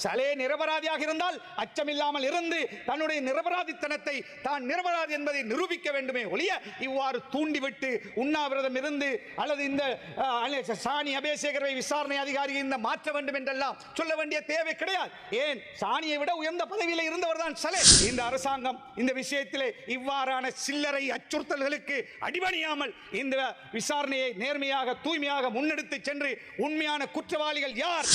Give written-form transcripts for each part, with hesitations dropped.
சலே நிரபராதியாக இருந்தால் அச்சமில்லாமல் இருந்து தன்னுடைய நிரபராதித்தனத்தை தான் நிரபராதி என்பதை நிரூபிக்க வேண்டுமே ஒழிய இவ்வாறு தூண்டிவிட்டு உண்ணாவிரதம் இருந்து அல்லது இந்த சாணி அபேசேகரை விசாரணை அதிகாரி இந்த மாற்ற வேண்டும் என்றெல்லாம் சொல்ல வேண்டிய தேவை கிடையாது. ஏன், சாணியை விட உயர்ந்த பதவியில் இருந்தவர் தான் சலே. இந்த அரசாங்கம் இந்த விஷயத்திலே இவ்வாறான சில்லறை அச்சுறுத்தல்களுக்கு அடிபணியாமல் இந்த விசாரணையை நேர்மையாக தூய்மையாக முன்னெடுத்து சென்று உண்மையான குற்றவாளிகள் யார்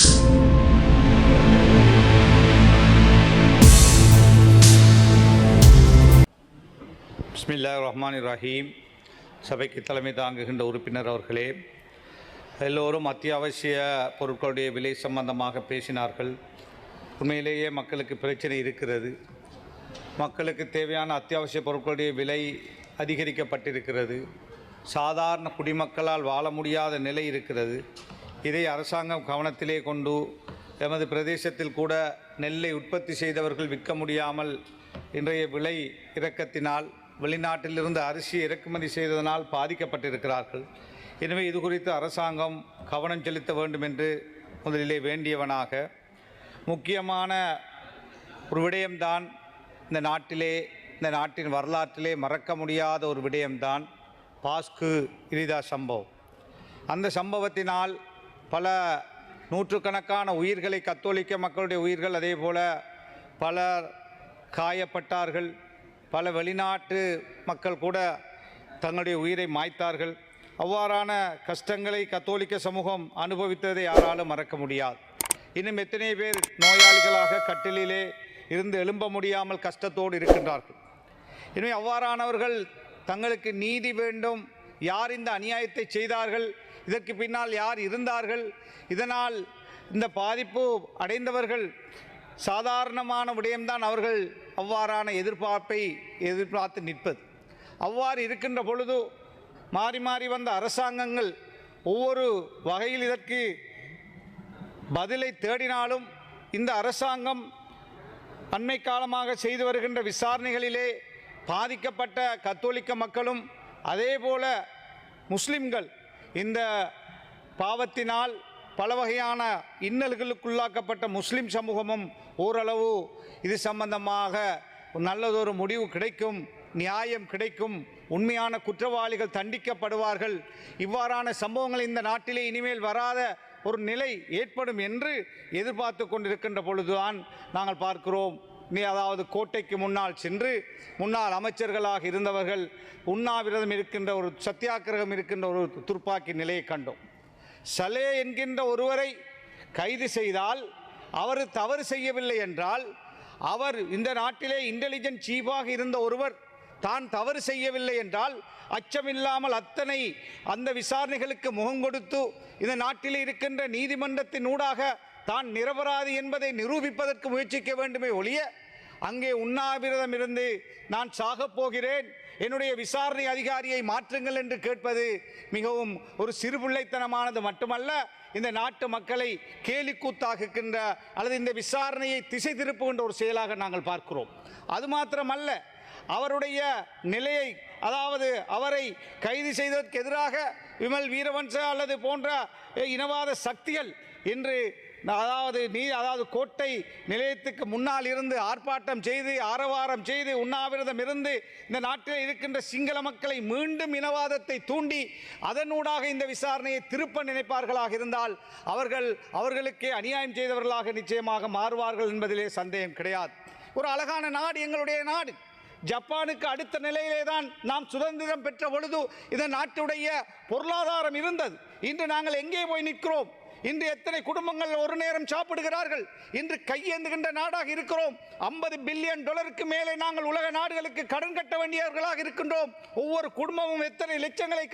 பிஸ்மில்லாஹிர் ரஹ்மானிர் ரஹீம். சபைக்கு தலைமை தாங்குகின்ற உறுப்பினர் அவர்களே, எல்லோரும் அத்தியாவசிய பொருட்களுடைய விலை சம்பந்தமாக பேசினார்கள். உண்மையிலேயே மக்களுக்கு பிரச்சனை இருக்கிறது. மக்களுக்கு தேவையான அத்தியாவசிய பொருட்களுடைய விலை அதிகரிக்கப்பட்டிருக்கிறது. சாதாரண குடிமக்களால் வாழ முடியாத நிலை இருக்கிறது. இதை அரசாங்கம் கவனத்திலே கொண்டு எமது பிரதேசத்தில் கூட நெல்லை உற்பத்தி செய்தவர்கள் விற்க முடியாமல் இன்றைய விலை இறக்கத்தினால் வெளிநாட்டிலிருந்து அரிசி இறக்குமதி செய்ததனால் பாதிக்கப்பட்டிருக்கிறார்கள். எனவே இது குறித்து அரசாங்கம் கவனம் செலுத்த வேண்டும் என்று முதலிலே வேண்டியவனாக, முக்கியமான ஒரு விடயம்தான் இந்த நாட்டின் வரலாற்றிலே மறக்க முடியாத ஒரு விடயம்தான் பாஸ்கு இரிதா சம்பவம். அந்த சம்பவத்தினால் பல நூற்றுக்கணக்கான உயிர்களை, கத்தோலிக்க மக்களுடைய உயிர்கள், அதே போல பலர் காயப்பட்டார்கள். பல வெளிநாட்டு மக்கள் கூட தங்களுடைய உயிரை மாய்த்தார்கள். அவ்வாறான கஷ்டங்களை கத்தோலிக்க சமூகம் அனுபவித்ததை யாராலும் மறக்க முடியாது. இன்னும் எத்தனை பேர் நோயாளிகளாக கட்டிலே இருந்து எழும்ப முடியாமல் கஷ்டத்தோடு இருக்கின்றார்கள். எனவே அவ்வாறானவர்கள் தங்களுக்கு நீதி வேண்டும், யார் இந்த அநியாயத்தை செய்தார்கள், இதற்கு பின்னால் யார் இருந்தார்கள், இதனால் இந்த பாதிப்பு அடைந்தவர்கள் சாதாரணமான விடயம்தான் அவர்கள் அவ்வாறான எதிர்பார்த்து நிற்பது. அவ்வாறு இருக்கின்ற பொழுது மாறி மாறி வந்த அரசாங்கங்கள் ஒவ்வொரு வகையில் இதற்கு பதிலை தேடினாலும் இந்த அரசாங்கம் அண்மை காலமாக செய்து வருகின்ற விசாரணைகளிலே பாதிக்கப்பட்ட கத்தோலிக்க மக்களும் அதே போல முஸ்லிம்கள் இந்த பாவத்தினால் பல வகையான இன்னல்களுக்குள்ளாக்கப்பட்ட முஸ்லிம் சமூகமும் ஓரளவு இது சம்பந்தமாக நல்லதொரு முடிவு கிடைக்கும், நியாயம் கிடைக்கும், உண்மையான குற்றவாளிகள் தண்டிக்கப்படுவார்கள், இவ்வாறான சம்பவங்கள் இந்த நாட்டிலே இனிமேல் வராத ஒரு நிலை ஏற்படும் என்று எதிர்பார்த்து கொண்டிருக்கின்ற பொழுதுதான் நாங்கள் பார்க்கிறோம். அதாவது கோட்டைக்கு முன்னால் சென்று முன்னாள் அமைச்சர்களாக இருந்தவர்கள் உண்ணாவிரதம் இருக்கின்ற ஒரு சத்தியாகிரகம் இருக்கின்ற ஒரு துப்பாக்கி நிலையை கண்டோம். சலே என்கின்ற ஒருவரை கைது செய்தால், அவர் தவறு செய்யவில்லை என்றால், அவர் இந்த நாட்டிலே இன்டெலிஜென்ட் சீஃபாக இருந்த ஒருவர் தான் தவறு செய்யவில்லை என்றால் அச்சமில்லாமல் அத்தனை அந்த விசாரணைகளுக்கு முகம் கொடுத்து இந்த நாட்டில் இருக்கின்ற நீதிமன்றத்தின் ஊடாக தான் நிரபராதி என்பதை நிரூபிப்பதற்கு முயற்சிக்க வேண்டுமே ஒழிய, அங்கே உண்ணாவிரதம் இருந்து நான் சாகப் போகிறேன், என்னுடைய விசாரணை அதிகாரியை மாற்றுங்கள் என்று கேட்பது மிகவும் ஒரு சிறுபிள்ளைத்தனமானது மட்டுமல்ல, இந்த நாட்டு மக்களை கேலிக்கூத்தாக்குகின்ற அல்லது இந்த விசாரணையை திசை திருப்புகின்ற ஒரு செயலாக நாங்கள் பார்க்கிறோம். அது மாத்திரமல்ல, அவருடைய நிலையை, அதாவது அவரை கைது செய்ததற்கு எதிராக விமல் வீரவன்ச அல்லது போன்ற இனவாத சக்திகள் இன்று அதாவது கோட்டை நிலையத்துக்கு முன்னால் இருந்து ஆர்ப்பாட்டம் செய்து ஆரவாரம் செய்து உண்ணாவிரதம் இருந்து இந்த நாட்டில் இருக்கின்ற சிங்கள மக்களை மீண்டும் இனவாதத்தை தூண்டி அதனூடாக இந்த விசாரணையை திருப்ப நினைப்பார்களாக இருந்தால் அவர்களுக்கே அநியாயம் செய்தவர்களாக நிச்சயமாக மாறுவார்கள் என்பதிலே சந்தேகம் கிடையாது. ஒரு அழகான நாடு எங்களுடைய நாடு. ஜப்பானுக்கு அடுத்த நிலையிலே தான் நாம் சுதந்திரம் பெற்ற பொழுது இந்த நாட்டுடைய பொருளாதாரம் இருந்தது. இன்று நாங்கள் எங்கே போய் நிற்கிறோம்? இன்று எத்தனை குடும்பங்கள் ஒரு நேரம் சாப்பிடுகிறார்கள்? இன்று கையேந்துகின்ற நாடாக இருக்கிறோம். $50 பில்லியன் மேலே நாங்கள் உலக நாடுகளுக்கு கடன் கட்ட வேண்டியவர்களாக இருக்கின்றோம். ஒவ்வொரு குடும்பமும் எத்தனை லட்சங்களை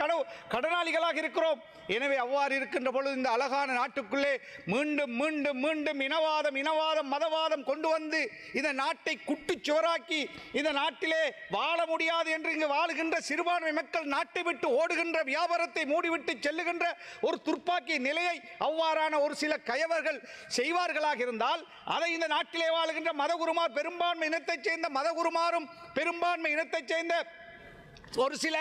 கடனாளிகளாக இருக்கிறோம். எனவே அவ்வாறு இருக்கின்ற பொழுது இந்த அழகான நாட்டுக்குள்ளே மீண்டும் மீண்டும் மீண்டும் இனவாதம் மதவாதம் கொண்டு வந்து இந்த நாட்டை குட்டுச்சுவராக்கி இந்த நாட்டிலே வாழ முடியாது என்று இங்கு வாழுகின்ற சிறுபான்மை மக்கள் நாட்டை விட்டு ஓடுகின்ற, வியாபாரத்தை மூடிவிட்டு செல்லுகின்ற ஒரு துப்பாக்கி நிலையை அவ்வாறான ஒரு சில கயவர்கள் செய்வார்களாக இருந்தால், அதை இந்த நாட்டிலே வாழுகின்ற மதகுருமார், பெரும்பான்மை இனத்தைச் சேர்ந்த மதகுருமாரும் பெரும்பான்மை இனத்தைச் சேர்ந்த ஒரு சில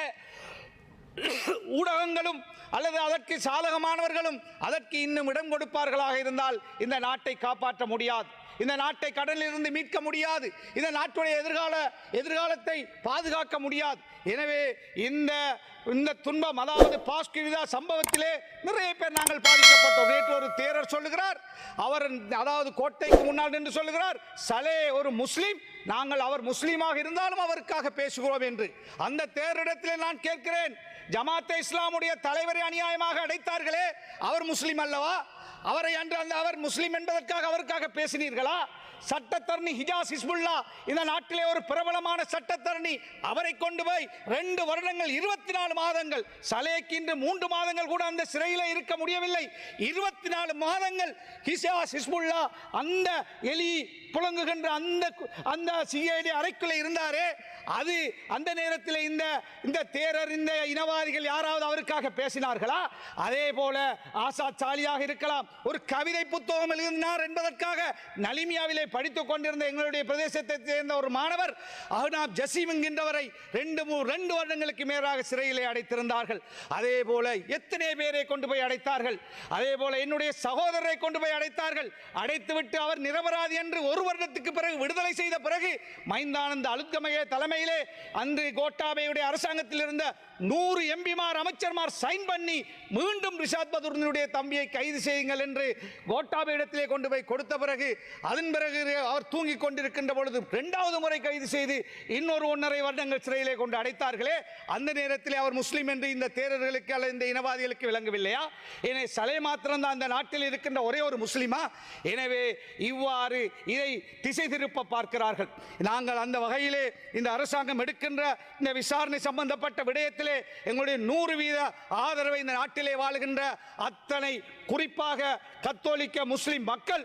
ஊடகங்களும் அல்லது அதற்கு சாதகமானவர்களும் அதற்கு இன்னும் இடம் கொடுப்பார்களாக இருந்தால் இந்த நாட்டை காப்பாற்ற முடியாது, இந்த நாட்டை கடலில் இருந்து மீட்க முடியாது, இந்த நாட்டுடைய எதிர்காலத்தை பாதுகாக்க முடியாது. எனவே இந்த துன்பம், அதாவது பாஸ்கிவிதா சம்பவத்திலே நிறைய பேர் நாங்கள் பாதிக்கப்பட்டோம். நேற்று ஒரு தேரர் சொல்லுகிறார், அவர் அதாவது கோட்டைக்கு முன்னால் நின்று சொல்லுகிறார், சலே ஒரு முஸ்லீம், நாங்கள் அவர் முஸ்லீமாக இருந்தாலும் அவருக்காக பேசுகிறோம் என்று. அந்த தேரிடத்திலே நான் கேட்கிறேன், ஜமாத்தே இஸ்லாமுடைய தலைவரை அநியாயமாக அடைத்தார்களே, அவர் முஸ்லீம் அல்லவா? அவரை அன்று அவர் முஸ்லீம் என்பதற்காக அவருக்காக பேசினீர்களா? சட்டத்தரணி ஹிஜாஸ் ஹிஸ்புல்லா இந்த நாட்டிலே ஒரு பிரபலமான சட்டத்தரணி, அவரை கொண்டு போய் 2 வருடங்கள் 24 மாதங்கள், சலேக்கு இன்று 3 மாதங்கள் கூட அந்த சிறையில் இருக்க முடியவில்லை. 24 மாதங்கள் ஹிஜாஸ் ஹிஸ்புல்லா அந்த எலி புழங்குகின்ற அந்த சிஐடி அறைக்குள்ளே இருந்தாரே, அது அந்த நேரத்தில் இந்த தேரர், இந்த இனவாதிகள் யாராவது அவருக்காக பேசினார்களா? அதே போல ஆசாத் சாலியாக இருக்கலாம், ஒரு கவிதை புத்தகம் எழுதினார் என்பதற்காக நலிமியாவிலே படித்துக் கொண்டிருந்த எங்களுடைய பிரதேசத்தை சேர்ந்த ஒரு மாணவர் அஹ்னாப் ஜசீம் என்கின்றவரை 2 வருடங்களுக்கு மேலாக சிறையிலே அடைத்திருந்தார்கள். அதே போல எத்தனை பேரை கொண்டு போய் அடைத்தார்கள். அதே போல என்னுடைய சகோதரரை கொண்டு போய் அடைத்தார்கள். அடைத்துவிட்டு அவர் நிரபராதி என்று 1 வருடத்துக்கு பிறகு விடுதலை செய்த பிறகு மைந்தானந்த அலுத்கமகே தலைமையிலே அன்று கோட்டாபேயுடைய அரசாங்கத்தில் இருந்த 100 எம்பிமார் அமைச்சர்மார் சைன் பண்ணி மீண்டும் ரிஷாத் பதூரினுடைய தம்பியை கைது செய்யுங்கள் என்று கோட்டாபே இடத்திலே கொண்டு போய் கொடுத்த பிறகு, அதன் பிறகு அவர் தூங்கிக் கொண்டிருக்கின்ற பொழுது 2வது முறை கைது செய்து இன்னொரு 1.5 வருடங்கள் சிறையிலே கொண்டு அடைத்தார்களே, அந்த நேரத்திலே அவர் முஸ்லீம் என்று இந்த தேரர்களுக்கு அல்லது இந்த இனவாதிகளுக்கு விளங்கவில்லையா? எனவே சலே மாத்திரம்தான் அந்த நாட்டில் இருக்கின்ற ஒரே ஒரு முஸ்லீமா? எனவே இவ்வாறு இதை திசை திருப்ப பார்க்கிறார்கள். நாங்கள் அந்த வகையிலே இந்த அரசாங்கம் எடுக்கின்ற இந்த விசாரணை சம்பந்தப்பட்ட விடயத்திலே எங்களுடைய 100% ஆதரவை இந்த நாட்டிலே வாழ்கின்ற அத்தனை, குறிப்பாக கத்தோலிக்க முஸ்லிம் மக்கள்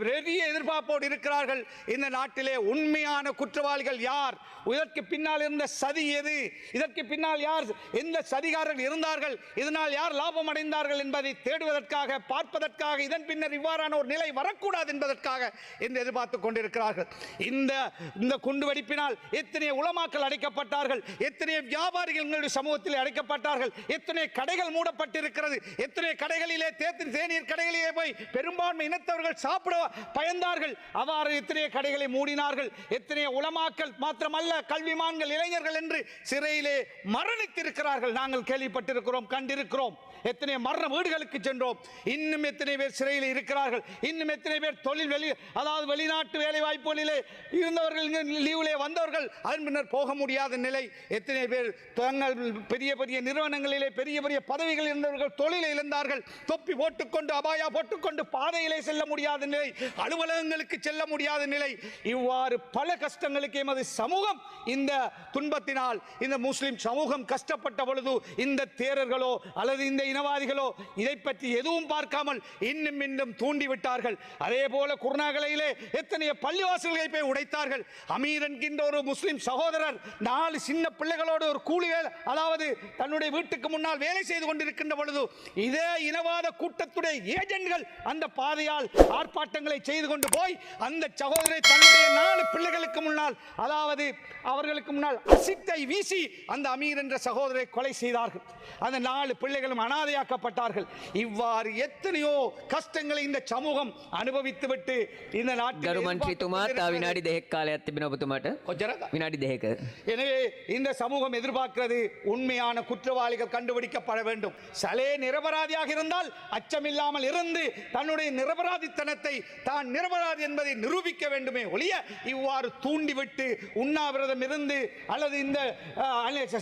பெரிய எதிர்பார்ப்போடு இருக்கிறார்கள். இந்த நாட்டிலே உண்மையான குற்றவாளிகள் யார், இதற்கு பின்னால் இருந்த சதி எது, இதற்கு பின்னால் யார், எந்த சதிகாரர்கள் இருந்தார்கள், இதனால் யார் லாபம் அடைந்தார்கள் என்பதை தேடுவதற்காக, பார்ப்பதற்காக, இதன் பின்னர் இவ்வாறான ஒரு நிலை வரக்கூடாது என்பதற்காக என்று எதிர்பார்த்துக் கொண்டிருக்கிறார்கள். இந்த குண்டுவெடிப்பினால் எத்தனை உலமாக்கள் அடைக்கப்பட்டார்கள், எத்தனை வியாபாரிகள் எங்களுடைய சமூகத்தில் அடைக்கப்பட்டார்கள், எத்தனை கடைகள் மூடப்பட்டிருக்கிறது, எத்தனை கடைகளிலே தேநீர் கடைகளிலே போய் பெரும்பான்மை இனத்தவர்கள் சாப்பிட பயந்தார்கள், அவ்வாறு எத்தனை கடைகளை மூடினார்கள். எத்தனை உலமாக்கள் மாத்திரமல்ல, கல்விமான்கள், இளைஞர்கள் என்று சிறையிலே மரணித்திருக்கிறார்கள். நாங்கள் கேள்விப்பட்டிருக்கிறோம், கண்டிருக்கிறோம். எத்தனை மரண வீடுகளுக்கு சென்றோம். இன்னும் எத்தனை பேர் சிறையில் இருக்கிறார்கள். இன்னும் எத்தனை பேர் அதாவது வெளிநாட்டு வேலை வாய்ப்புகளிலே இருந்தவர்கள், லீவிலே வந்தவர்கள், அதன் பின்னர் போக முடியாத நிலை. எத்தனை பேர் தங்கள் பெரிய பெரிய நிறுவனங்களிலே பெரிய பெரிய பதவிகள் இருந்தவர்கள் தொழிலை இழந்தார்கள். தொப்பி போட்டுக்கொண்டு, அபாயா போட்டுக்கொண்டு பாதையிலே செல்ல முடியாத நிலை, அலுவலகங்களுக்கு செல்ல முடியாத நிலை. இவ்வாறு பல கஷ்டங்களுக்கு எமது சமூகம் இந்த துன்பத்தினால், இந்த முஸ்லிம் சமூகம் கஷ்டப்பட்ட பொழுது இந்த தேரர்களோ அல்லது இந்த இனவாதிகளோ இதை பற்றி எதுவும் பார்க்காமல் இன்னும் தூண்டிவிட்டார்கள். அதே போல குர்நாகலையிலே எத்தனை பள்ளிவாசல்களை போய் உடைத்தார்கள். அமீர் என்கின்ற ஒரு முஸ்லிம் சகோதரர் 4 சின்ன பிள்ளைகளோடு ஒரு கூலி வேலை, அதாவது தன்னுடைய வீட்டுக்கு முன்னால் வேலை செய்து கொண்டிருக்கின்ற பொழுது இதே இனவாத கூட்டத்துடைய ஏஜென்ட்கள் அந்த பாதையால் ஆர்ப்பாட்டங்களை செய்து கொண்டு போய் அந்த சகோதரை தன்னுடைய 4 பிள்ளைகளுக்கு முன்னால், அதாவது அவர்களுக்கு முன்னால் அசித்தை வீசி அந்த அமீர் என்ற சகோதரை கொலை செய்தார்கள். அந்த 4 பிள்ளைகளும் அனாதையாக்கப்பட்டார்கள். இவ்வாறு எத்தனையோ கஷ்டங்களை இந்த சமூகம் அனுபவித்துவிட்டு இந்த நாட்டில் எனவே இந்த சமூகம் எதிர்பார்க்கிறது உண்மையான குற்றவாளிகள் கண்டுபிடிக்கப்பட வேண்டும். சலே நிரபராதியாக இருந்தால் அச்சமில்லாமல் இருந்து தன்னுடைய நிரபராதித்தனத்தை தான் நிரபராதி என்பதை நிரூபிக்க வேண்டுமே ஒழிய இவ்வாறு தூண்டிவிட்டு உண்ணாவிரதம் இருந்து அல்லது இந்த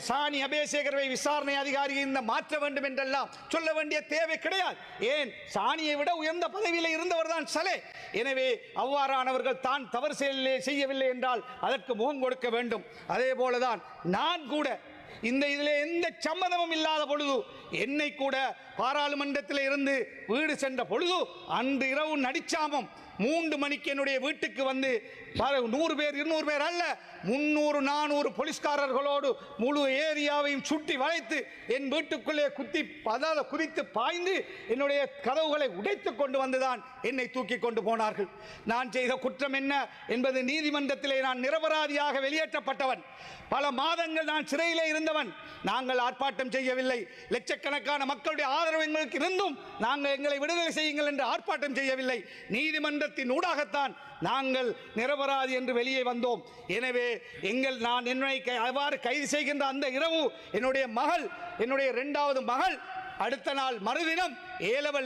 சாணி அபேசேகரவை விசாரணை அதிகாரி இந்த மாற்ற வேண்டும் என்றெல்லாம் சொல்ல வேண்டிய தேவை கிடையாது. ஏன், சாணியை விட உயர்ந்த பதவியில் இருந்தவர் தான் சலே. எனவே அவ்வாறானவர்கள் தான் தவறு செய்யவில்லை என்றால் அதற்கு முகம் கொடுக்க வேண்டும். அதே போலதான் நான் கூட இதில் எந்த சம்மதமும் இல்லாத பொழுது என்னை கூட பாராளுமன்றத்தில் இருந்து வீடு சென்ற பொழுது அன்று இரவு நடிச்சாமம் 3 மணிக்கு என்னுடைய வீட்டுக்கு வந்து 100 பேர் 200 பேர் அல்ல 300 400 போலீஸ்காரர்களோடு முழு ஏரியாவையும் சுற்றி வளைத்து என் வீட்டுக்குள்ளே குதித்து பாய்ந்து என்னுடைய கதவுகளை உடைத்து கொண்டு வந்துதான் என்னை தூக்கி கொண்டு போனார்கள். நான் செய்த குற்றம் என்ன என்பது நீதிமன்றத்திலே நான் நிரபராதியாக வெளியேற்றப்பட்டவன். பல மாதங்கள் நான் சிறையிலே இருந்தவன். நாங்கள் ஆர்ப்பாட்டம் செய்யவில்லை. லட்சக்கணக்கான மக்களுடைய ஆதரவு எங்களுக்கு இருந்தும் நாங்கள் எங்களை விடுதலை செய்யுங்கள் என்று ஆர்ப்பாட்டம் செய்யவில்லை. நீதிமன்றத்தின் ஊடாகத்தான் நாங்கள் நிரபராதி என்று வெளியே வந்தோம். எனவே நான் என்னை அவ்வாறு கைது செய்கின்ற அந்த இரவு என்னுடைய 2வது மகள் அடுத்த நாள் மறுதினம் O-level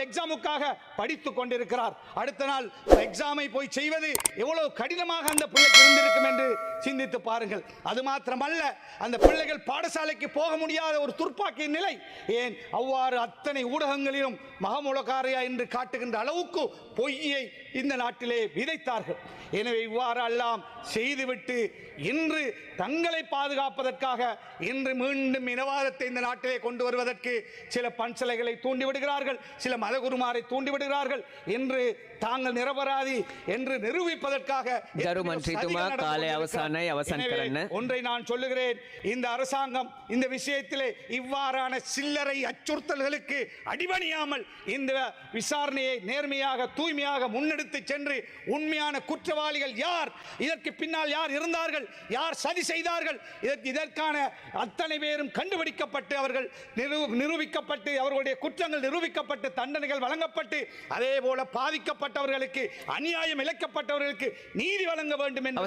எக்ஸாமுக்காக படித்துக் கொண்டிருக்கிறார். அடுத்த நாள் எக்ஸாமை போய் செய்வது எவ்வளவு கடினமாக அந்த பிள்ளைக்கு இருந்திருக்கும் என்று சிந்தித்து பாருங்கள். அது மாத்திரமல்ல, அந்த பிள்ளைகள் பாடசாலைக்கு போக முடியாத ஒரு துர்ப்பாக்கிய நிலை. ஏன் அவ்வாறு அத்தனை ஊடகங்களிலும் மகமுலகாரியா என்று காட்டுகின்ற அளவுக்கு பொய்யை இந்த நாட்டிலே விதைத்தார்கள். எனவே இவ்வாறு எல்லாம் செய்துவிட்டு இன்று தங்களை பாதுகாப்பதற்காக இன்று மீண்டும் இனவாதத்தை இந்த நாட்டிலே கொண்டு வருவதற்கு சில பன்சலைகளை தூண்டிவிடுகிறார்கள், சில மதகுருமாரை தூண்டிவிடுகிறார்கள் என்று தாங்கள் நிரபராதி என்று நிரூபிப்பதற்காக. ஒன்றை நான் சொல்லுகிறேன், இந்த அரசாங்கம் இந்த விஷயத்திலே இவ்வாறான சில்லறை அச்சுறுத்தல்களுக்கு அடிபணியாமல் இந்த விசாரணையை நேர்மையாக தூய்மையாக முன்னெடுத்து சென்று உண்மையான குற்றவாளிகள் யார், இதற்கு பின்னால் யார் இருந்தார்கள், யார் சதி செய்தார்கள், இதற்கான அத்தனை பேரும் கண்டுபிடிக்கப்பட்டு அவர்கள் நிரூபிக்கப்பட்டு அவர்களுடைய குற்றங்கள் நிரூபிக்கப்பட்டு தண்டனைகள் வழங்கப்பட்டு அதே போல பாதிக்கப்பட்டவர்களுக்கு அநியாயம் இழைக்கப்பட்டவர்களுக்கு நீதி வழங்க வேண்டும் என்று